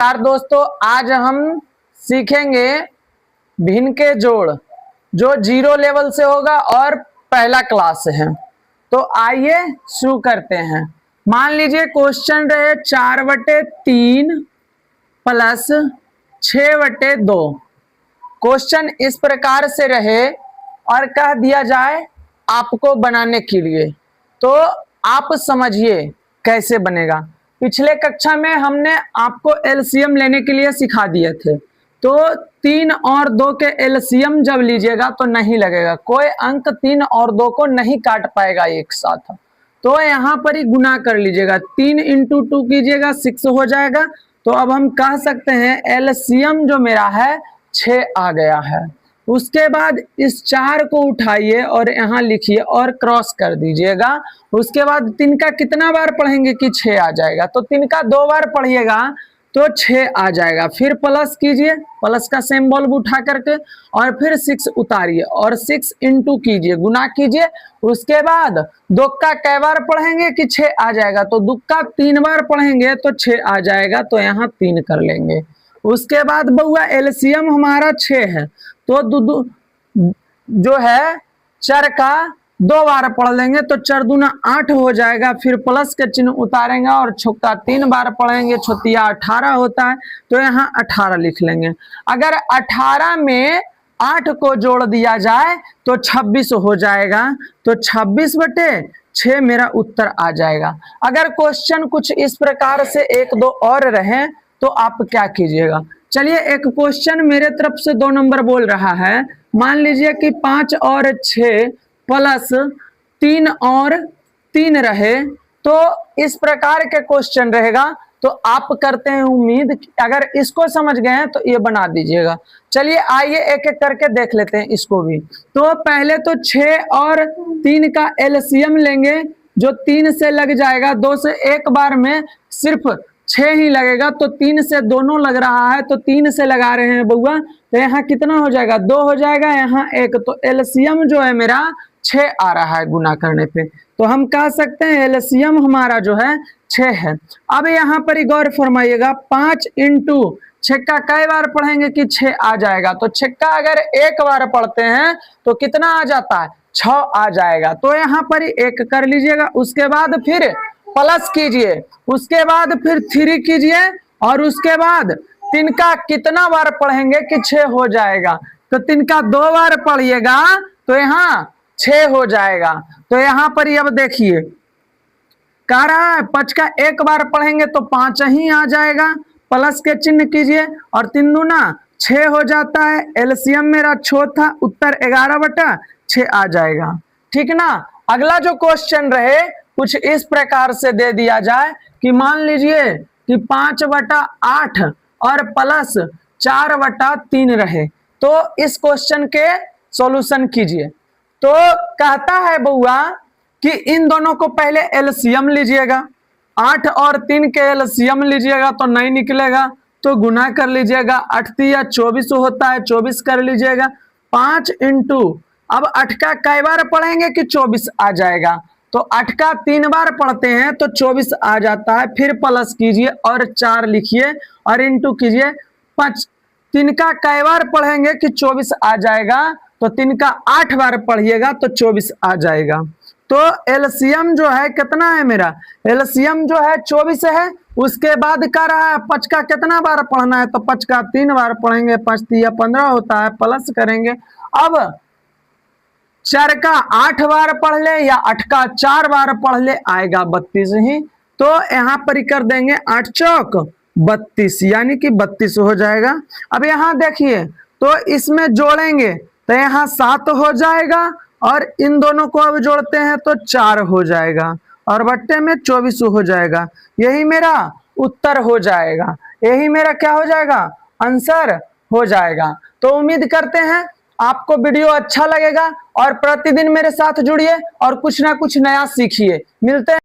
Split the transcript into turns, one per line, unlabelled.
यार दोस्तों, आज हम सीखेंगे भिन्न के जोड़ जो 0 लेवल से होगा और पहला क्लास से है। तो आइए शुरू करते हैं। मान लीजिए क्वेश्चन रहे 4/3 प्लस 6/2। क्वेश्चन इस प्रकार से रहे और कह दिया जाए आपको बनाने के लिए, तो आप समझिए कैसे बनेगा। पिछले कक्षा में हमने आपको एलसीएम लेने के लिए सिखा दिए थे। तो 3 और 2 के एलसीएम जब लीजिएगा तो नहीं लगेगा, कोई अंक 3 और 2 को नहीं काट पाएगा एक साथ। तो यहाँ पर ही गुना कर लीजिएगा, 3 × 2 कीजिएगा 6 हो जाएगा। तो अब हम कह सकते हैं एलसीएम जो मेरा है 6 आ गया है। उसके बाद इस 4 को उठाइए और यहाँ लिखिए और क्रॉस कर दीजिएगा। उसके बाद 3 का कितना बार पढ़ेंगे कि 6 आ जाएगा, तो 3 का 2 बार पढ़िएगा तो 6 आ जाएगा। फिर प्लस कीजिए, प्लस का सिंबल उठा करके, और फिर 6 उतारिए और 6 × कीजिए, गुना कीजिए। उसके बाद 2 का कै बार पढ़ेंगे कि 6 आ जाएगा, तो 2 का 3 बार पढ़ेंगे तो 6 आ जाएगा। तो यहाँ 3 कर लेंगे। उसके बाद बउआ एलसीएम हमारा 6 है, तो जो है 4 का 2 बार पढ़ लेंगे तो 4 दूना 8 हो जाएगा। फिर प्लस के चिन्ह उतारेंगे और छक्का 3 बार पढ़ेंगे, छोटिया 18 होता है, तो यहाँ 18 लिख लेंगे। अगर 18 में 8 को जोड़ दिया जाए तो 26 हो जाएगा। तो 26/6 मेरा उत्तर आ जाएगा। अगर क्वेश्चन कुछ इस प्रकार से 1-2 और रहे तो आप क्या कीजिएगा। चलिए, एक क्वेश्चन मेरे तरफ से 2 नंबर बोल रहा है। मान लीजिए कि 5 और 6 प्लस 3 और 3 रहे, तो इस प्रकार के क्वेश्चन रहेगा। तो आप करते हैं उम्मीद, अगर इसको समझ गए हैं तो ये बना दीजिएगा। चलिए आइए एक एक करके देख लेते हैं इसको भी। तो पहले तो 6 और 3 का एलसीएम लेंगे, जो 3 से लग जाएगा। 2 से एक बार में सिर्फ 6 ही लगेगा, तो 3 से दोनों लग रहा है, तो 3 से लगा रहे हैं बउआ। तो यहाँ कितना हो जाएगा, 2 हो जाएगा, यहाँ 1। तो एलसीएम जो है मेरा 6 आ रहा है गुना करने पे। तो हम कह सकते हैं एलसीएम हमारा जो है 6 है। अब यहाँ पर ही गौर फरमाइएगा, 5 × 6 का कई बार पढ़ेंगे कि 6 आ जाएगा। तो 6 का अगर एक बार पढ़ते हैं तो कितना आ जाता है, 6 आ जाएगा। तो यहाँ पर ही 1 कर लीजिएगा। उसके बाद फिर प्लस कीजिए, उसके बाद फिर 3 कीजिए, और उसके बाद 3 का कितना बार पढ़ेंगे कि 6 हो जाएगा। तो 3 का 2 बार पढ़िएगा तो यहाँ 6 हो जाएगा। तो यहाँ पर ही अब देखिए कह रहा है 5 का एक बार पढ़ेंगे तो 5 ही आ जाएगा। प्लस के चिन्ह कीजिए और 3 दूना 6 हो जाता है। एलसीएम मेरा 6 था, उत्तर 11/6 आ जाएगा। ठीक ना। अगला जो क्वेश्चन रहे कुछ इस प्रकार से दे दिया जाए कि मान लीजिए कि 5/8 और प्लस 4/3 रहे, तो इस क्वेश्चन के सॉल्यूशन कीजिए। तो कहता है बउआ कि इन दोनों को पहले एलसीएम लीजिएगा। 8 और 3 के एलसीएम लीजिएगा तो नहीं निकलेगा, तो गुना कर लीजिएगा। 8 या 24 होता है, 24 कर लीजिएगा। 5 × अब 8 का कई बार पढ़ेंगे कि 24 आ जाएगा। तो 8 का 3 बार पढ़ते हैं तो 24 आ जाता है। फिर प्लस कीजिए और 4 लिखिए और इंटू कीजिए। 3 का कई बार पढ़ेंगे कि 24 आ जाएगा। तो 3 का 8 बार पढ़िएगा तो 24 आ जाएगा। तो एलसीएम जो है कितना है मेरा, एलसीएम जो है 24 है। उसके बाद कह रहा है 5 का कितना बार पढ़ना है, तो 5 का 3 बार पढ़ेंगे, 5 या 15 होता है, प्लस करेंगे। अब 4 का 8 बार पढ़ ले या 8 का 4 बार पढ़ ले, आएगा 32 ही। तो यहाँ पर ही कर देंगे 8 चौक 32, यानी कि 32 हो जाएगा। अब यहाँ देखिए, तो इसमें जोड़ेंगे तो यहाँ 7 हो जाएगा, और इन दोनों को अब जोड़ते हैं तो 4 हो जाएगा, और बट्टे में 24 हो जाएगा। यही मेरा उत्तर हो जाएगा, यही मेरा क्या हो जाएगा, आंसर हो जाएगा। तो उम्मीद करते हैं आपको वीडियो अच्छा लगेगा और प्रतिदिन मेरे साथ जुड़िए और कुछ ना कुछ नया सीखिए। मिलते हैं।